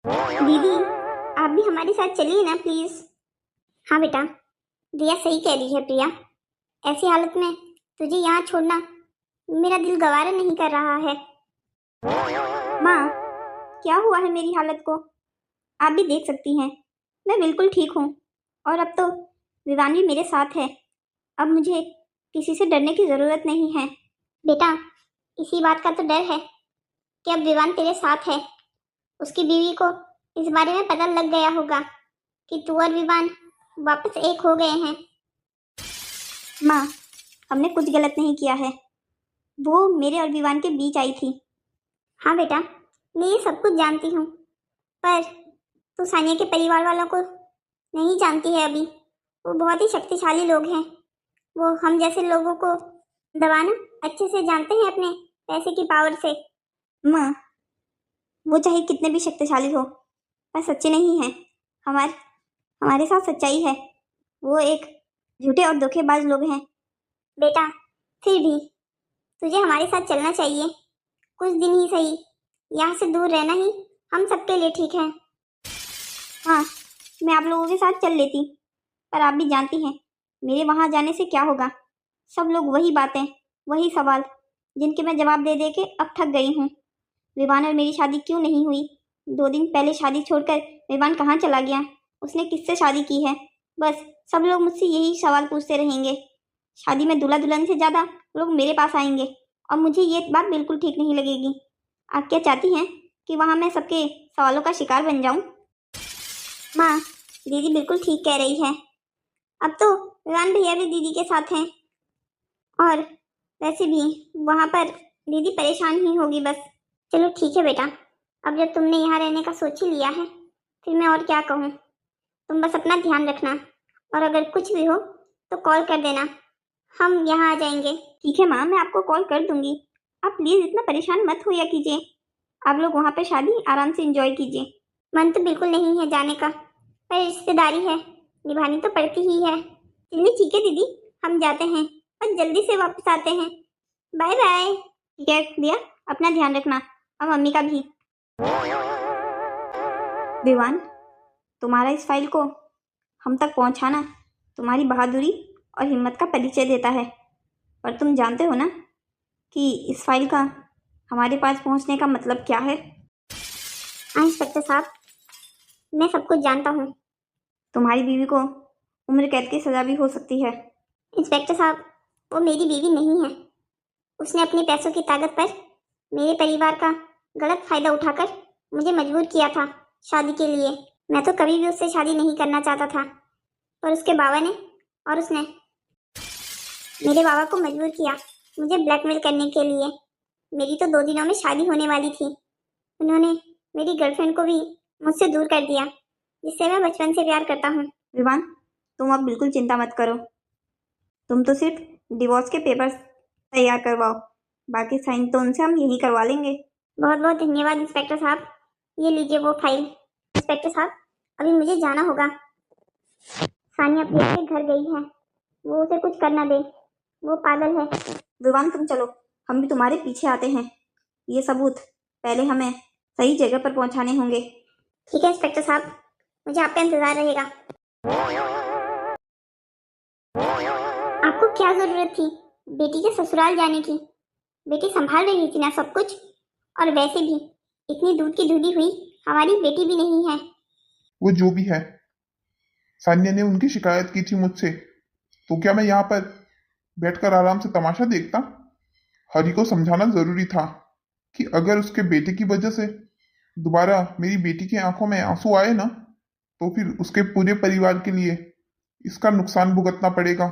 दीदी, आप भी हमारे साथ चलिए ना प्लीज। हाँ बेटा, दिया सही कह रही है प्रिया। ऐसी हालत में तुझे यहाँ छोड़ना मेरा दिल गवारा नहीं कर रहा है। माँ, क्या हुआ है मेरी हालत को? आप भी देख सकती हैं, मैं बिल्कुल ठीक हूँ। और अब तो विवान भी मेरे साथ है। अब मुझे किसी से डरने की ज़रूरत नहीं है। बेटा, इसी बात का तो डर है कि अब विवान तेरे साथ है। उसकी बीवी को इस बारे में पता लग गया होगा कि तू और विवान वापस एक हो गए हैं। माँ, हमने कुछ गलत नहीं किया है। वो मेरे और विवान के बीच आई थी। हाँ बेटा, मैं ये सब कुछ जानती हूँ, पर तू सानिया के परिवार वालों को नहीं जानती है अभी। वो बहुत ही शक्तिशाली लोग हैं। वो हम जैसे लोगों को दबाना अच्छे से जानते हैं अपने पैसे की पावर से। माँ, वो चाहे कितने भी शक्तिशाली हो, पर सच्चे नहीं है। हमारे हमारे साथ सच्चाई है। वो एक झूठे और धोखेबाज लोग हैं। बेटा, फिर भी तुझे हमारे साथ चलना चाहिए। कुछ दिन ही सही, यहाँ से दूर रहना ही हम सबके लिए ठीक है। हाँ, मैं आप लोगों के साथ चल लेती, पर आप भी जानती हैं मेरे वहाँ जाने से क्या होगा। सब लोग वही बातें, वही सवाल जिनके मैं जवाब दे दे के अब थक गई हूँ। विवान और मेरी शादी क्यों नहीं हुई? 2 दिन पहले शादी छोड़कर विवान कहाँ चला गया? उसने किससे शादी की है? बस सब लोग मुझसे यही सवाल पूछते रहेंगे। शादी में दूल्हा दुल्हन से ज़्यादा लोग मेरे पास आएंगे, और मुझे ये बात बिल्कुल ठीक नहीं लगेगी। आप क्या चाहती हैं कि वहाँ मैं सबके सवालों का शिकार बन जाऊँ? माँ, दीदी बिल्कुल ठीक कह रही है। अब तो विवान भैया भी दीदी के साथ हैं, और वैसे भी वहाँ पर दीदी परेशान ही होगी बस। चलो ठीक है बेटा, अब जब तुमने यहाँ रहने का सोच ही लिया है, फिर मैं और क्या कहूँ। तुम बस अपना ध्यान रखना, और अगर कुछ भी हो तो कॉल कर देना, हम यहाँ आ जाएंगे। ठीक है माँ, मैं आपको कॉल कर दूंगी। आप प्लीज़ इतना परेशान मत होया कीजिए। आप लोग वहाँ पे शादी आराम से एंजॉय कीजिए। मन तो बिल्कुल नहीं है जाने का, पर रिश्तेदारी है, निभानी तो पड़ती ही है। चलिए ठीक है दीदी, हम जाते हैं और जल्दी से वापस आते हैं। Bye bye. ठीक है दिया, अपना ध्यान रखना, और मम्मी का भी। विवान, तुम्हारा इस फाइल को हम तक पहुंचाना तुम्हारी बहादुरी और हिम्मत का परिचय देता है। पर तुम जानते हो ना कि इस फाइल का हमारे पास पहुंचने का मतलब क्या है? हाँ इंस्पेक्टर साहब, मैं सब कुछ जानता हूँ। तुम्हारी बीवी को उम्र कैद की सजा भी हो सकती है। इंस्पेक्टर साहब, वो मेरी बीवी नहीं है। उसने अपने पैसों की ताकत पर मेरे परिवार का गलत फायदा उठाकर मुझे मजबूर किया था शादी के लिए। मैं तो कभी भी उससे शादी नहीं करना चाहता था, पर उसके बाबा ने और उसने मेरे बाबा को मजबूर किया मुझे ब्लैकमेल करने के लिए। मेरी तो 2 दिनों में शादी होने वाली थी। उन्होंने मेरी गर्लफ्रेंड को भी मुझसे दूर कर दिया, जिससे मैं बचपन से प्यार करता हूँ। विवान, तुम अब बिल्कुल चिंता मत करो। तुम तो सिर्फ डिवोर्स के पेपर्स तैयार करवाओ, बाकी साइन तो उनसे हम यही करवा लेंगे। बहुत बहुत धन्यवाद इंस्पेक्टर साहब। ये लीजिए वो फाइल। इंस्पेक्टर साहब, अभी मुझे जाना होगा। सानिया प्रिया के घर गई है, वो उसे कुछ करना दे, वो पागल है। विवान तुम चलो, हम भी तुम्हारे पीछे आते हैं। ये सबूत पहले हमें सही जगह पर पहुंचाने होंगे। ठीक है इंस्पेक्टर साहब, मुझे आपका इंतजार रहेगा। आपको क्या जरूरत थी बेटी के ससुराल जाने की? बेटी संभाल रही थी ना सब कुछ, और वैसे भी इतनी दूध की दूधी हुई हमारी बेटी भी नहीं है। वो जो भी है, सान्या ने उनकी शिकायत की थी मुझसे, तो क्या मैं यहाँ पर बैठकर आराम से तमाशा देखता? हरी को समझाना जरूरी था कि अगर उसके बेटे की वजह से दोबारा मेरी बेटी की आंखों में आंसू आए ना, तो फिर उसके पूरे परिवार के लिए इसका नुकसान भुगतना पड़ेगा।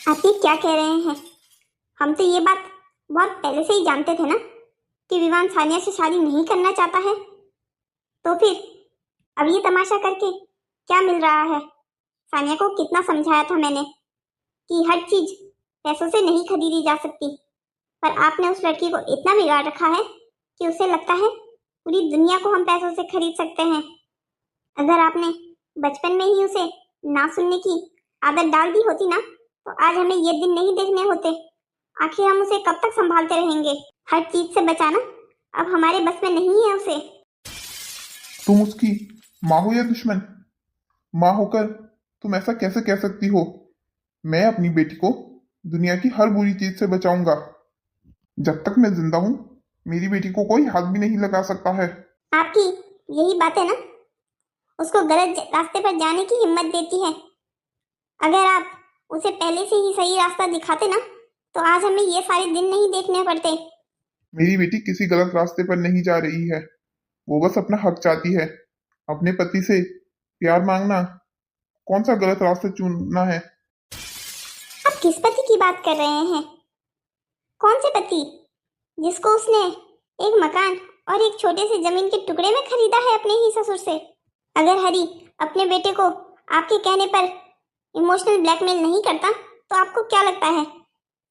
आप ये क्या कह रहे हैं? हम तो ये बात बहुत पहले से ही जानते थे ना कि विवान सानिया से शादी नहीं करना चाहता है। तो फिर अब ये तमाशा करके क्या मिल रहा है? सानिया को कितना समझाया था मैंने कि हर चीज पैसों से नहीं खरीदी जा सकती, पर आपने उस लड़की को इतना बिगाड़ रखा है कि उसे लगता है पूरी दुनिया को हम पैसों से खरीद सकते हैं। अगर आपने बचपन में ही उसे ना सुनने की आदत डाल दी होती ना, तो आज हमें ये दिन नहीं देखने होते। आखिर हम उसे कब तक संभालते रहेंगे? हर चीज से बचाना अब हमारे बस में नहीं है उसे। तुम उसकी माँ हो या दुश्मन? माँ होकर तुम ऐसा कैसे कह सकती हो? मैं अपनी बेटी को दुनिया की हर बुरी चीज से बचाऊंगा। जब तक मैं जिंदा हूं मेरी बेटी को कोई हाथ भी नहीं लगा सकता है। आपकी यही बात है ना, उसको गलत रास्ते पर जाने की हिम्मत देती है। अगर आप उसे पहले से ही सही रास्ता दिखाते ना, तो आज हमें ये सारे दिन नहीं देखने पड़ते। मेरी बेटी किसी गलत रास्ते पर नहीं जा रही है। वो बस अपना हक चाहती है। अपने पति से प्यार मांगना कौन सा गलत रास्ता चुनना है? आप किस पति की बात कर रहे हैं? कौन से पति जिसको उसने एक मकान और एक छोटे से जमीन के टुकड़े में खरीदा है अपने ही ससुर से? अगर हरी अपने बेटे को आपके कहने पर इमोशनल ब्लैकमेल नहीं करता, तो आपको क्या लगता है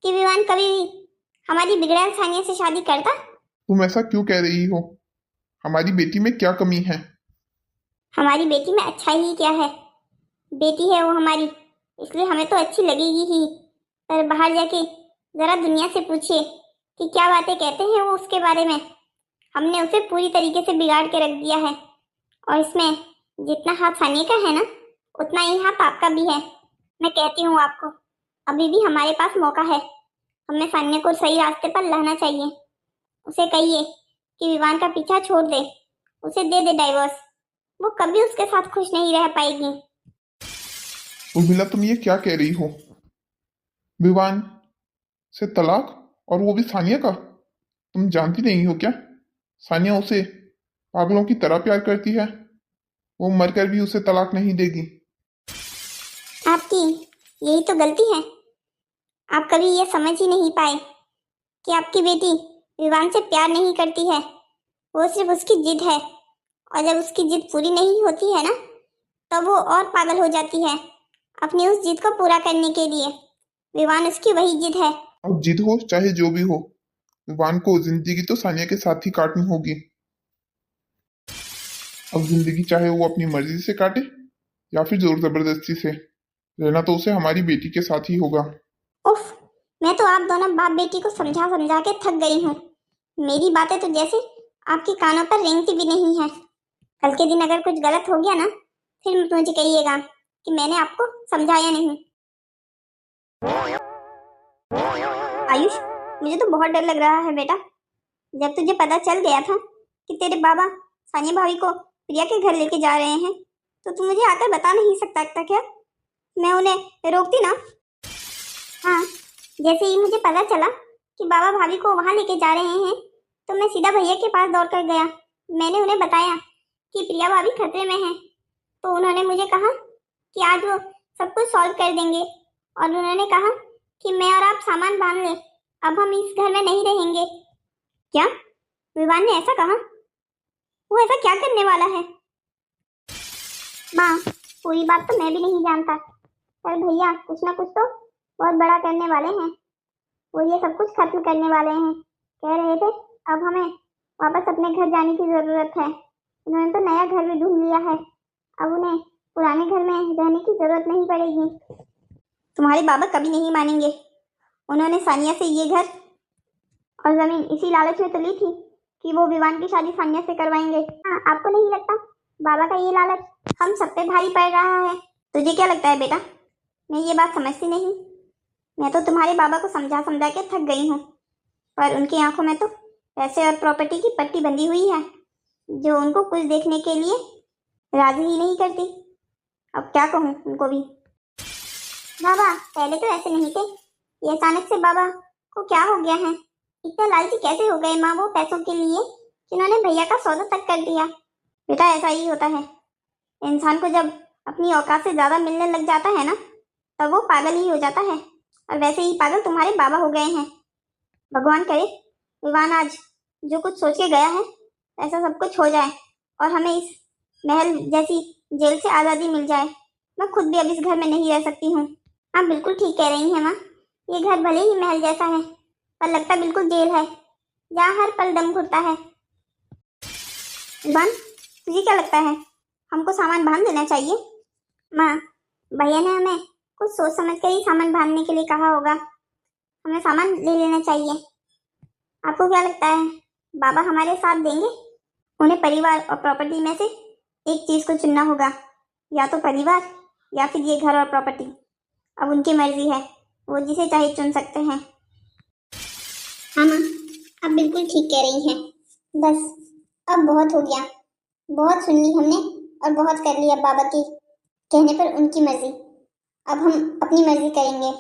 कि विवान कभी भी हमारी बिगड़ैल सानिया से शादी करता? तुम ऐसा क्यों कह रही हो? हमारी बेटी में क्या कमी है? हमारी बेटी में अच्छा ही क्या है? बेटी है वो हमारी, इसलिए हमें तो अच्छी लगेगी ही। पर बाहर जाके जरा दुनिया से पूछिए कि क्या बातें कहते हैं वो उसके बारे में। हमने उसे पूरी तरीके से बिगाड़ के रख दिया है, और इसमें जितना हाथ सानिया का है ना, उतना ही हाथ आपका भी है। मैं कहती हूँ आपको, अभी भी हमारे पास मौका है। हमें सानिया को सही रास्ते पर लाना चाहिए। उसे कहिए कि विवान का पीछा छोड़ दे, उसे दे दे डाइवोर्स। वो कभी उसके साथ खुश नहीं रह पाएगी। उर्मिला, तुम ये क्या कह रही हो? विवान से तलाक, और वो भी सानिया का? तुम जानती नहीं हो क्या? सानिया उसे पागलों की तरह प्यार करती है। वो मरकर भी उसे तलाक नहीं देगी। आपकी यही तो गलती है। आप कभी ये समझ ही नहीं पाए कि आपकी बेटी विवान से प्यार नहीं करती है, वो सिर्फ उसकी जिद है। और जब उसकी जिद पूरी नहीं होती है ना, तब वो और पागल हो जाती है अपनी उस जिद को पूरा करने के लिए। विवान उसकी वही जिद है। अब जिद हो चाहे जो भी हो, विवान को जिंदगी तो सानिया के साथ ही काटनी होगी। अब जिंदगी चाहे वो अपनी मर्जी से काटे या फिर जोर जबरदस्ती से, रहना तो उसे हमारी बेटी के साथ ही होगा। उफ, मैं तो आप दोनों बाप बेटी को समझा समझा के थक गई हूँ। मेरी बातें तो जैसे आपके कानों पर रेंगती भी नहीं है। कल के दिन अगर कुछ गलत हो गया ना, फिर मुझे कहिएगा कि मैंने आपको समझाया नहीं। आयुष, मुझे तो बहुत डर लग रहा है बेटा। जब तुझे पता चल गया था कि तेरे बाबा सानिया भाभी को प्रिया के घर लेके जा रहे हैं, तो तू मुझे आकर बता नहीं सकता था क्या? मैं उन्हें रोकती ना। हाँ, जैसे ही मुझे पता चला कि बाबा भाभी को वहां लेके जा रहे हैं, तो मैं सीधा भैया के पास दौड़ कर गया। मैंने उन्हें बताया कि प्रिया भाभी खतरे में हैं। तो उन्होंने मुझे कहा कि आज वो सब कुछ सॉल्व कर देंगे, और उन्होंने कहा कि मैं और आप सामान बांध लें, अब हम इस घर में नहीं रहेंगे। क्या विवान ने ऐसा कहा? वो ऐसा क्या करने वाला है? माँ, पूरी बात तो मैं भी नहीं जानता, पर भैया कुछ ना कुछ तो बहुत बड़ा करने वाले हैं। वो ये सब कुछ खत्म करने वाले हैं। कह रहे थे अब हमें वापस अपने घर जाने की जरूरत है। उन्होंने तो नया घर भी ढूंढ लिया है, अब उन्हें पुराने घर में रहने की जरूरत नहीं पड़ेगी। तुम्हारे बाबा कभी नहीं मानेंगे। उन्होंने सानिया से ये घर और जमीन इसी लालच में तो ली थी कि वो विवान की शादी सानिया से करवाएंगे। हाँ, आपको नहीं लगता बाबा का ये लालच हम सब पे भारी पड़ रहा है? तुझे क्या लगता है बेटा, मैं ये बात समझती नहीं? मैं तो तुम्हारे बाबा को समझा समझा के थक गई हूँ, पर उनकी आंखों में तो पैसे और प्रॉपर्टी की पट्टी बंधी हुई है, जो उनको कुछ देखने के लिए राजी ही नहीं करती। अब क्या कहूँ उनको भी। बाबा पहले तो ऐसे नहीं थे, ये अचानक से बाबा को क्या हो गया है? इतना लालची कैसे हो गए माँ वो पैसों के लिए कि उन्होंने भैया का सौदा तक कर दिया? बेटा ऐसा ही होता है, इंसान को जब अपनी औकात से ज्यादा मिलने लग जाता है ना, तब वो पागल ही हो जाता है। और वैसे ही पागल तुम्हारे बाबा हो गए हैं। भगवान करे विवान आज जो कुछ सोच के गया है ऐसा सब कुछ हो जाए, और हमें इस महल जैसी जेल से आज़ादी मिल जाए। मैं खुद भी अब इस घर में नहीं रह सकती हूँ। आप बिल्कुल ठीक कह रही हैं माँ, ये घर भले ही महल जैसा है, पर लगता बिल्कुल जेल है, जहाँ हर पल दम घुटता है। विवान, तुझे क्या लगता है हमको सामान बांध देना चाहिए? माँ, भैया ने हमें कुछ सोच समझ कर ही सामान बांधने के लिए कहा होगा। हमें सामान ले लेना चाहिए। आपको क्या लगता है बाबा हमारे साथ देंगे? उन्हें परिवार और प्रॉपर्टी में से एक चीज को चुनना होगा, या तो परिवार या फिर ये घर और प्रॉपर्टी। अब उनकी मर्जी है, वो जिसे चाहे चुन सकते हैं। हाँ माँ, आप बिल्कुल ठीक कह रही हैं। बस अब बहुत हो गया, बहुत सुन ली हमने और बहुत कर लिया बाबा के कहने पर उनकी मर्जी। अब हम अपनी मर्जी करेंगे,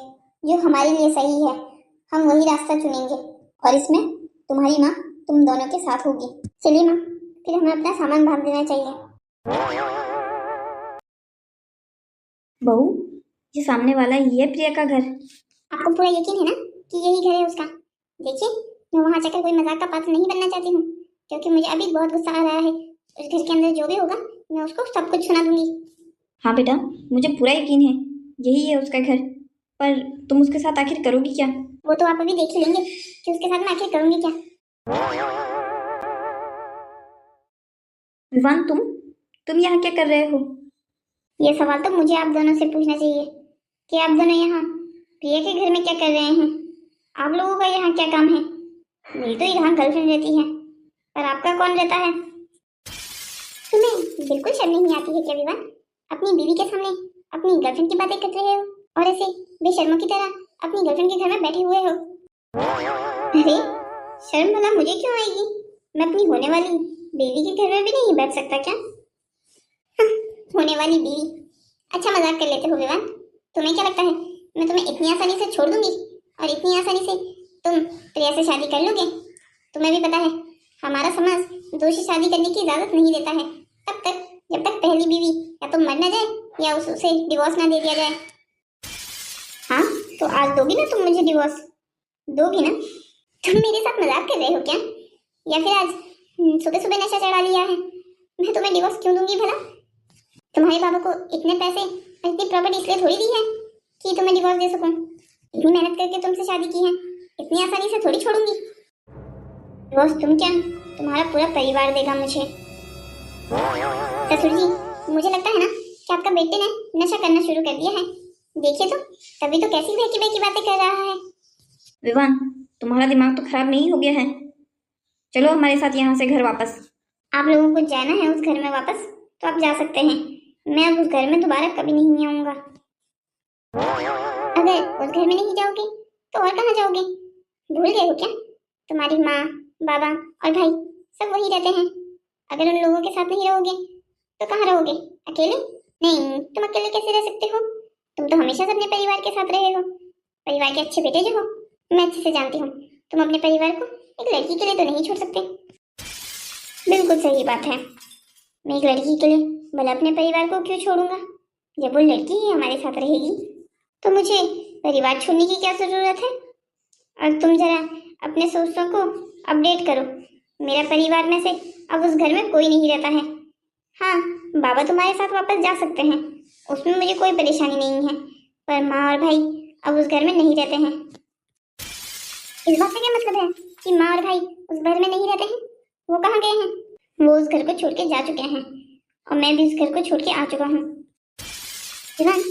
जो हमारे लिए सही है हम वही रास्ता चुनेंगे, और इसमें तुम्हारी माँ तुम दोनों के साथ होगी। चलिए माँ, फिर हमें अपना सामान बांध देना चाहिए। बहू, ये सामने वाला ये है प्रिया का घर। आपको पूरा यकीन है ना कि यही घर है उसका? देखिए, मैं वहां जाकर कोई मजाक का पात्र नहीं बनना चाहती हूँ, क्योंकि मुझे अभी बहुत गुस्सा आ रहा है। उस घर के अंदर जो भी होगा मैं उसको सब कुछ सुना दूंगी। हाँ बेटा, मुझे पूरा यकीन है यही है उसका घर, पर तुम उसके साथ आखिर करोगी क्या? वो तो आप अभी देख ही लेंगे कि उसके साथ मैं आखिर करूंगी क्या। विवान, तुम यहाँ क्या कर रहे हो? ये सवाल तो मुझे आप दोनों से पूछना चाहिए कि आप दोनों यहाँ प्रिया के घर में क्या कर रहे हैं। आप लोगों का यहाँ क्या काम है? मेरी तो यहाँ गर्लफ्रेंड रहती है, पर आपका कौन रहता है? तुम्हें बिल्कुल शर्म नहीं आती है क्या विवान? अपनी बीवी के सामने अपनी गर्लफ्रेंड की बातें कर रहे हो और ऐसे बेशर्मों की तरह अपनी गर्लफ्रेंड के घर में बैठे हुए हो। अरे शर्म भला मुझे क्यों आएगी? मैं अपनी होने वाली बीवी के घर में भी नहीं बैठ सकता क्या? होने वाली बीवी, अच्छा मजाक कर लेते हो विवान। तुम्हें क्या लगता है मैं तुम्हें इतनी आसानी से छोड़ दूंगी और इतनी आसानी से तुम प्रिया से शादी कर लोगे? तुम्हें भी पता है हमारा समाज दोषी शादी करने की इजाजत नहीं देता है तब तक जब तक पहली बीवी या तो मर ना जाए या उसे डिवोर्स ना दे दिया जाए। हाँ, तो आज दोगी ना तुम मुझे डिवोर्स? दोगी ना? तुम मेरे साथ मजाक कर रहे हो क्या? या फिर आज सुबह सुबह नशा चढ़ा लिया है? मैं तुम्हें डिवोर्स क्यों दूंगी भला? तुम्हारे बाबा को इतने पैसे और इतनी प्रॉपर्टी इसलिए थोड़ी दी है कि तुम्हें डिवोर्स दे सकूं। इतनी मेहनत करके तुमसे शादी की है, इतनी आसानी से थोड़ी छोड़ूंगी। डिवोर्स तुम क्या, तुम्हारा पूरा परिवार देगा मुझे। ससुर जी, मुझे लगता है ना कि आपका बेटे ने नशा करना शुरू कर दिया है। देखिए तो, तभी तो कैसी बहकी बहकी बातें कर रहा है। विवान, तुम्हारा दिमाग तो खराब नहीं हो गया है? चलो हमारे साथ यहाँ से घर वापस। आप लोगों को जाना है उस घर में वापस तो आप जा सकते हैं, मैं अब उस घर में दोबारा कभी नहीं आऊंगा। अगर उस घर में नहीं जाओगे तो और कहाँ जाओगे? भूल गए हो क्या? तुम्हारी माँ, बाबा और भाई सब वही रहते हैं। अगर उन लोगों के साथ नहीं रहोगे तो कहाँ रहोगे? अकेले? नहीं, तुम अकेले कैसे रह सकते हो? तुम तो हमेशा से अपने परिवार के साथ रहे हो, परिवार के अच्छे बेटे जो हो। मैं अच्छे से जानती हूँ, तुम अपने परिवार को एक लड़की के लिए तो नहीं छोड़ सकते। बिल्कुल सही बात है, मैं एक लड़की के लिए भला अपने परिवार को क्यों छोड़ूंगा? जब वो लड़की ही हमारे साथ रहेगी तो मुझे परिवार छोड़ने की क्या जरूरत है? और तुम जरा अपने सोचों को अपडेट करो। मेरा परिवार में से अब उस घर में कोई नहीं रहता है। हाँ, बाबा तुम्हारे साथ वापस जा सकते हैं, उसमें मुझे कोई परेशानी नहीं है, पर माँ और भाई अब उस घर में नहीं रहते हैं। इस बात से क्या मतलब है कि माँ और भाई उस घर में नहीं रहते हैं? वो कहाँ गए हैं? वो उस घर को छोड़ के जा चुके हैं और मैं भी उस घर को छोड़ के आ चुका हूँ। जीवन,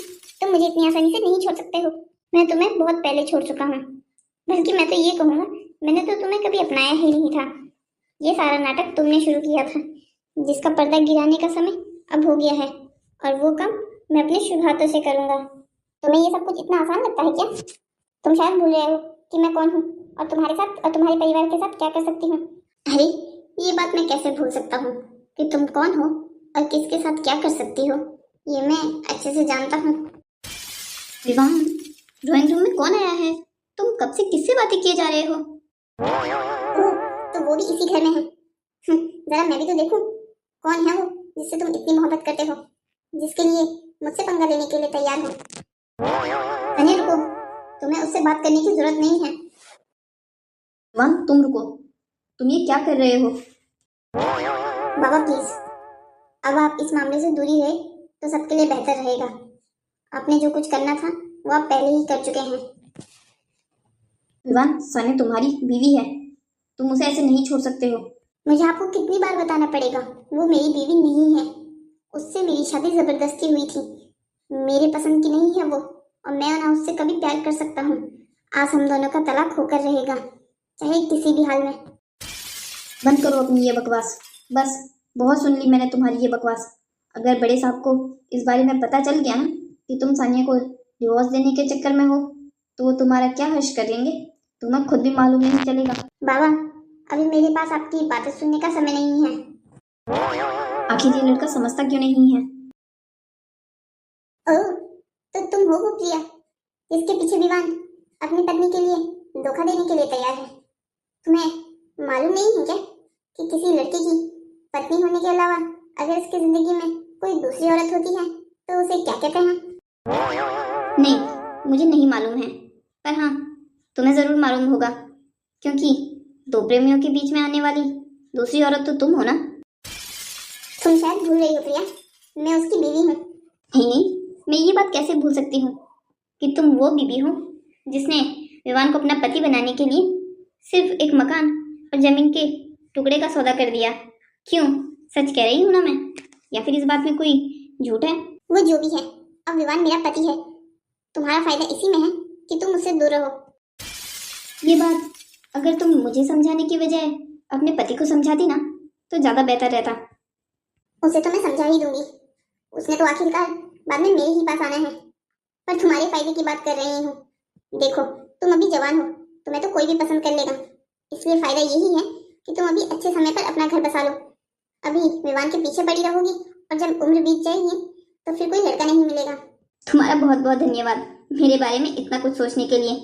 तुम मुझे इतनी आसानी से नहीं छोड़ सकते हो, मैं तुम्हें बहुत पहले छोड़ चुका हूँ। बल्कि मैं तो ये कहूँगा, मैंने तो तुम्हें कभी अपनाया ही नहीं था। ये सारा नाटक तुमने शुरू किया था, जिसका पर्दा गिराने का समय अब हो गया है, और वो काम मैं अपने शुभ हाथों से करूंगा। तुम्हें ये सब कुछ इतना आसान लगता है क्या? तुम शायद भूल रहे हो कि मैं कौन हूँ और तुम्हारे साथ और तुम्हारे परिवार के साथ क्या कर सकती हूँ। अरे ये बात मैं कैसे भूल सकता हूँ कि तुम कौन हो और किसके साथ क्या कर सकती हो, ये मैं अच्छे से जानता हूँ। विवान, ड्राइंग रूम में कौन आया है? तुम कब से किससे बातें किए जा रहे हो? तो वो भी इसी घर में है। जरा मैं भी तो देखूं कौन है वो जिससे तुम इतनी मोहब्बत करते हो, जिसके लिए मुझसे पंगा लेने के लिए तैयार हो। अनिल रुको, तुम्हें उससे बात करने की जरूरत नहीं है। विवान, तुम रुको, तुम ये क्या कर रहे हो? बाबा प्लीज, अब आप इस मामले से दूरी रहे तो सबके लिए बेहतर रहेगा। आपने जो कुछ करना था वो आप पहले ही कर चुके हैं। विवान, सानिया तुम्हारी बीवी है, तुम उसे ऐसे नहीं छोड़ सकते हो। मुझे आपको कितनी बार बताना पड़ेगा, वो मेरी बीवी नहीं है। उससे मेरी शादी जबरदस्ती हुई थी, मेरे पसंद की नहीं है वो, और मैं ना उससे कभी प्यार कर सकता हूँ। आज हम दोनों का तलाक होकर रहेगा, चाहे किसी भी हाल में। बंद करो अपनी ये बकवास, बस बहुत सुन ली मैंने तुम्हारी ये बकवास। अगर बड़े साहब को इस बारे में पता चल गया ना कि तुम सानिया को डिवोर्स देने के चक्कर में हो, तो वो तुम्हारा क्या हर्ष करेंगे तुम्हें खुद भी मालूम नहीं चलेगा। बाबा, अभी मेरे पास आपकी बातें सुनने का समय नहीं है। आखिर ये लड़का समझता क्यों नहीं है? ओह, तो तुम हो वो प्रिया जिसके पीछे विवान अपनी पत्नी के लिए धोखा देने के लिए तैयार है। तुम्हें मालूम नहीं है क्या कि किसी लड़के की पत्नी होने के अलावा अगर उसकी जिंदगी में कोई दूसरी औरत होती है तो उसे क्या कहते हैं? नहीं, मुझे नहीं मालूम है, पर हाँ तुम्हें जरूर मालूम होगा, क्योंकि दो प्रेमियों के बीच में आने वाली दूसरी औरत तो तुम हो ना। तुम शायद भूल रही हो प्रिया, मैं उसकी बीवी हूँ। नहीं, मैं ये बात कैसे भूल सकती हूँ कि तुम वो बीबी हो जिसने विवान को अपना पति बनाने के लिए सिर्फ एक मकान और जमीन के टुकड़े का सौदा कर दिया। क्यों, सच कह रही हूँ ना मैं, या फिर इस बात में कोई झूठ है? वो जो भी है, अब विवान मेरा पति है। तुम्हारा फायदा इसी में है कि तुम उससे दूर रहो। ये बात अगर तुम मुझे समझाने की बजाय अपने पति को समझाती ना तो ज्यादा बेहतर रहता। उसे तो मैं समझा ही दूंगी, उसने तो आखिरकार बाद में मेरे ही पास आना है। पर तुम्हारे फायदे की बात कर रही हूँ। देखो, तुम अभी जवान हो, तुम्हें तो कोई भी पसंद कर लेगा, इसलिए फायदा यही है कि तुम अभी अच्छे समय पर अपना घर बसा लो। अभी विवान के पीछे पड़ी रहोगी और जब उम्र बीत जाएगी तो फिर कोई लड़का नहीं मिलेगा। तुम्हारा बहुत बहुत धन्यवाद मेरे बारे में इतना कुछ सोचने के लिए,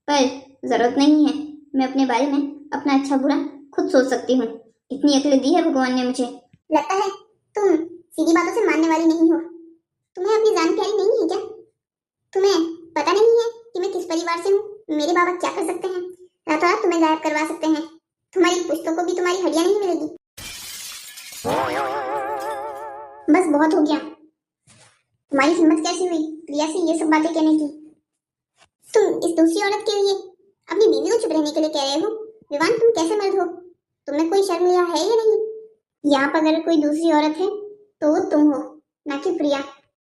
पर जरूरत नहीं है। मैं अपने बारे में अपना अच्छा बुरा खुद सोच सकती हूँ। इतनी अकल दी है भगवान ने मुझे। लगता है तुम सीधी बातों से मानने वाली नहीं हो। तुम्हें अपनी जानकारी नहीं है क्या? तुम्हें पता नहीं है कि मैं किस परिवार से हूँ? मेरे बाबा क्या कर सकते हैं? रातों रात तुम्हें गायब करवा सकते हैं। तुम्हारी पुश्तों को भी तुम्हारी हड्डियां नहीं मिलेगी। बस बहुत हो गया। तुम्हारी हिम्मत कैसी हुई प्रिया से ये सब बातें कहने की? तुम इस दूसरी औरत के लिए अपनी बीवी को चुप रहने के लिए कह रहे हो? विवान, तुम कैसे मर्द हो? तुम्हें कोई शर्म लिया है या नहीं? यहाँ पर अगर कोई दूसरी औरत है तो वो तुम हो, ना कि प्रिया।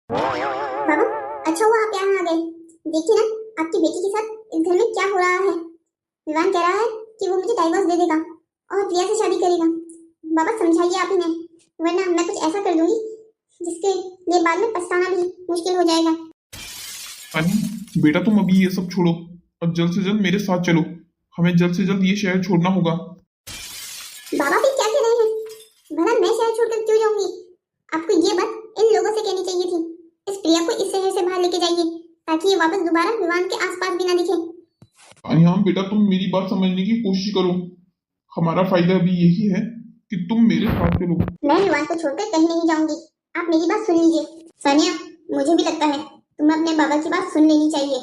बाबा, अच्छा हुआ आप यहाँ आ गए। देखिए ना, आपकी बेटी के साथ इस घर में क्या हो रहा है। विवान कह रहा है कि वो मुझे डाइवोर्स दे देगा और प्रिया से शादी करेगा। बाबा, समझाइए आप इन्हें, वरना मैं कुछ ऐसा कर दूंगी जिसके लिए बाद में पछताना भी मुश्किल हो जाएगा। अनी बेटा, तुम अभी ये सब छोड़ो और जल्द से जल्द मेरे साथ चलो। हमें जल्द से जल्द ये शहर छोड़ना होगा। बाबा भी क्या कह रहे हैं? भला मैं शहर छोड़कर क्यों जाऊंगी? आपको ये बात इन लोगों से कहनी चाहिए थी। इस प्रिया को इस शहर से बाहर लेके जाइए ताकि ये वापस दोबारा विवान के आसपास भी ना दिखे। अनियाम बेटा, तुम मेरी बात समझने की कोशिश करो। हमारा फायदा भी यही है कि तुम मेरे साथ चलो। मैं विवान को छोड़कर कहीं नहीं जाऊंगी। आप मेरी बात सुन लीजिए। सानिया, मुझे भी लगता है तुम्हें अपने बाबा की बात सुन लेनी चाहिए।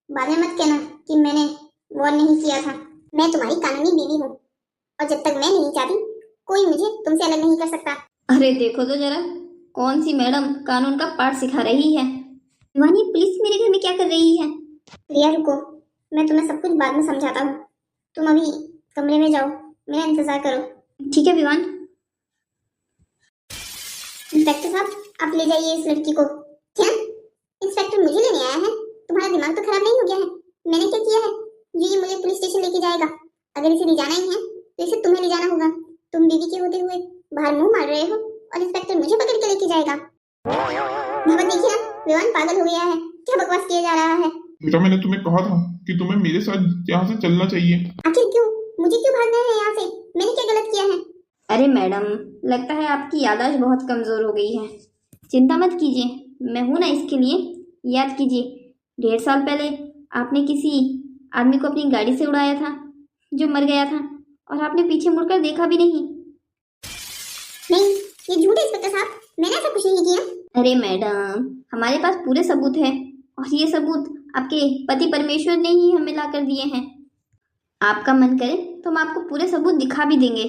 बाद में मत कहना कि मैंने वार्न नहीं किया था। मैं तुम्हारी कानूनी बीवी हूँ और जब तक मैं नहीं चाहती कोई मुझे तुमसे अलग नहीं कर सकता। अरे देखो तो जरा, कौन सी मैडम कानून का पाठ सिखा रही है। विवान, ये पुलिस मेरे घर में क्या कर रही है? प्रिया रुको, मैं तुम्हें सब कुछ बाद में समझाता हूँ। तुम अभी कमरे में जाओ, मेरा इंतजार करो। ठीक है विवान। इंस्पेक्टर साहब, आप ले जाइए इस लड़की को। क्या इंस्पेक्टर मुझे लेने आया है? तुम्हारा दिमाग तो खराब नहीं हो गया है? मैंने क्या किया है ये मुझे पुलिस स्टेशन लेके जाएगा? अगर इसे ले जाना ही है तो इसे तुम्हें ले जाना होगा। तुम बीवी के होते हुए बाहर मुंह मार रहे हो और इंस्पेक्टर मुझे पकड़ के लेके जाएगा। बाबा देखिए ना, विवान पागल हो गया है। क्या बकवास किया जा रहा है? बेटा, मैंने तुम्हें कहा था कि तुम्हें मेरे साथ यहाँ से चलना चाहिए। आखिर क्यों? मुझे क्यों भागना है यहाँ से? मैंने क्या गलत किया है? अरे मैडम, लगता है आपकी याददाश्त बहुत कमजोर हो गई है। चिंता मत कीजिए, मैं हूं ना इसके लिए। याद कीजिए, 1.5 साल पहले आपने किसी आदमी को अपनी गाड़ी से उड़ाया था जो मर गया था, और आपने पीछे मुड़कर देखा भी नहीं। नहीं, ये झूठ है इंस्पेक्टर साहब, मैंने ऐसा कुछ नहीं किया। अरे मैडम, हमारे पास पूरे सबूत है, और ये सबूत आपके पति परमेश्वर ने ही हमें ला कर दिए हैं। आपका मन करे तो हम आपको पूरे सबूत दिखा भी देंगे।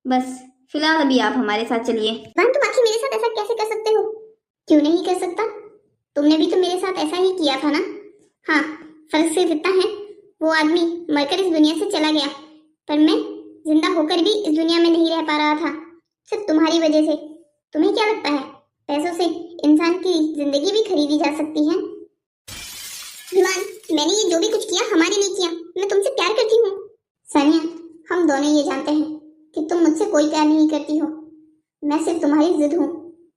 बस फिलहाल अभी आप हमारे साथ चलिए। तुम आखिर मेरे साथ ऐसा कैसे कर सकते हो? क्यों नहीं कर सकता? तुमने भी तो मेरे साथ ऐसा ही किया था ना। हाँ, फर्क सिर्फ इतना है, वो आदमी मरकर इस दुनिया से चला गया, पर मैं जिंदा होकर भी इस दुनिया में नहीं रह पा रहा था, सिर्फ तुम्हारी वजह से। तुम्हें क्या लगता है पैसों से इंसान की जिंदगी भी खरीदी जा सकती है? विवान, मैंने ये जो भी कुछ किया हमारे लिए किया। मैं तुमसे प्यार करती हूँ। सानिया, हम दोनों ये जानते हैं कि तुम मुझसे कोई प्यार नहीं करती हो। मैं सिर्फ तुम्हारी जिद हूँ।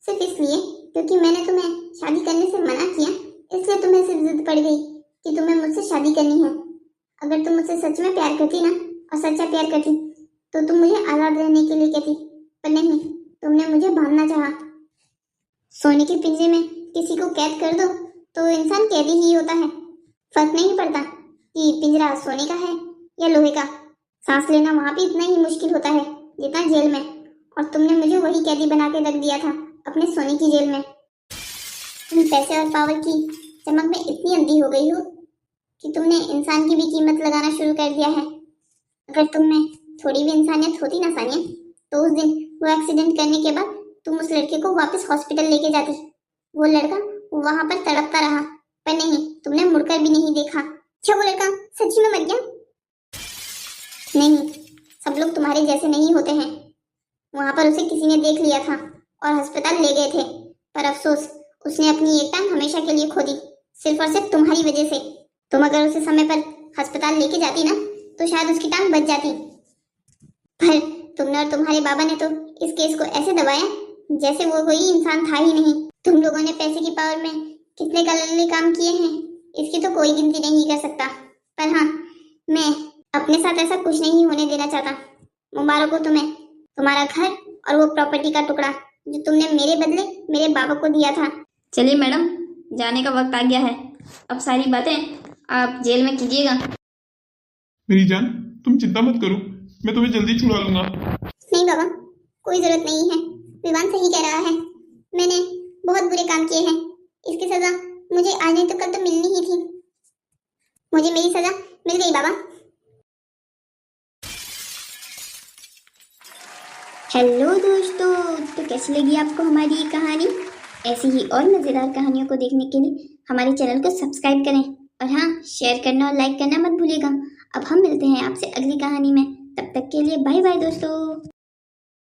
सिर्फ इसलिए क्योंकि मैंने तुम्हें शादी करने से मना किया, इसलिए तुम्हें सिर्फ जिद पड़ गई कि तुम्हें मुझसे शादी करनी है। अगर तुम मुझसे सच में प्यार करती ना और सच्चा प्यार करती तो तुम मुझे आज़ाद रहने के लिए कहती, पर नहीं, तुमने मुझे बांधना चाहा। सोने के पिंजरे में किसी को कैद कर दो तो इंसान कैदी ही होता है। फर्क नहीं पड़ता कि पिंजरा सोने का है या लोहे का। सांस लेना वहां भी इतना ही मुश्किल होता है जितना जेल में, और तुमने मुझे वही कैदी बना के रख दिया था अपने सोने की जेल में। तुम पैसे और पावर की चमक में इतनी अंधी हो गई हो कि तुमने इंसान की भी कीमत लगाना शुरू कर दिया है। अगर तुम में थोड़ी भी इंसानियत होती ना सानिया, तो उस दिन वो एक्सीडेंट करने के बाद तुम उस लड़के को वापस हॉस्पिटल लेके जाती। वो लड़का वहां पर तड़पता रहा, पर नहीं, तुमने मुड़कर भी नहीं देखा। क्या वो लड़का सच्ची में मर गया? नहीं, सब लोग तुम्हारे जैसे नहीं होते हैं। वहां पर उसे किसी ने देख लिया था और अस्पताल ले गए थे, पर अफसोस उसने अपनी एक टांग हमेशा के लिए खो दी, सिर्फ और सिर्फ तुम्हारी वजह से। तुम अगर उसे समय पर अस्पताल लेके जाती ना तो शायद उसकी टांग बच जाती, पर तुमने और तुम्हारे बाबा ने तो इस केस को ऐसे दबाया जैसे वो कोई इंसान था ही नहीं। तुम लोगों ने पैसे की पावर में कितने गलत काम किए हैं इसकी तो कोई गिनती नहीं कर सकता, पर हाँ, मैं अपने साथ ऐसा कुछ नहीं होने देना चाहता। मुबारक हो तुम्हें, तुम्हारा घर और वो प्रॉपर्टी का टुकड़ा जो तुमने मेरे बदले मेरे बाबा को दिया था। चलिए मैडम, जाने का वक्त आ गया है। अब सारी बातें आप जेल में कीजिएगा। मेरी जान, तुम चिंता मत करो, मैं तुम्हें जल्दी छुड़ा लूंगा। नहीं बाबा, कोई जरूरत नहीं है। विवान सही कह रहा है, मैंने बहुत बुरे काम किए हैं। इसकी सजा मुझे आज नहीं तो कल तो मिलनी ही थी। मुझे मेरी सजा मिल गई बाबा। हेलो दोस्तों, तो कैसी लगी आपको हमारी ये कहानी? ऐसी ही और मज़ेदार कहानियों को देखने के लिए हमारे चैनल को सब्सक्राइब करें, और हाँ, शेयर करना और लाइक करना मत भूलिएगा। अब हम मिलते हैं आपसे अगली कहानी में, तब तक के लिए बाय बाय दोस्तों।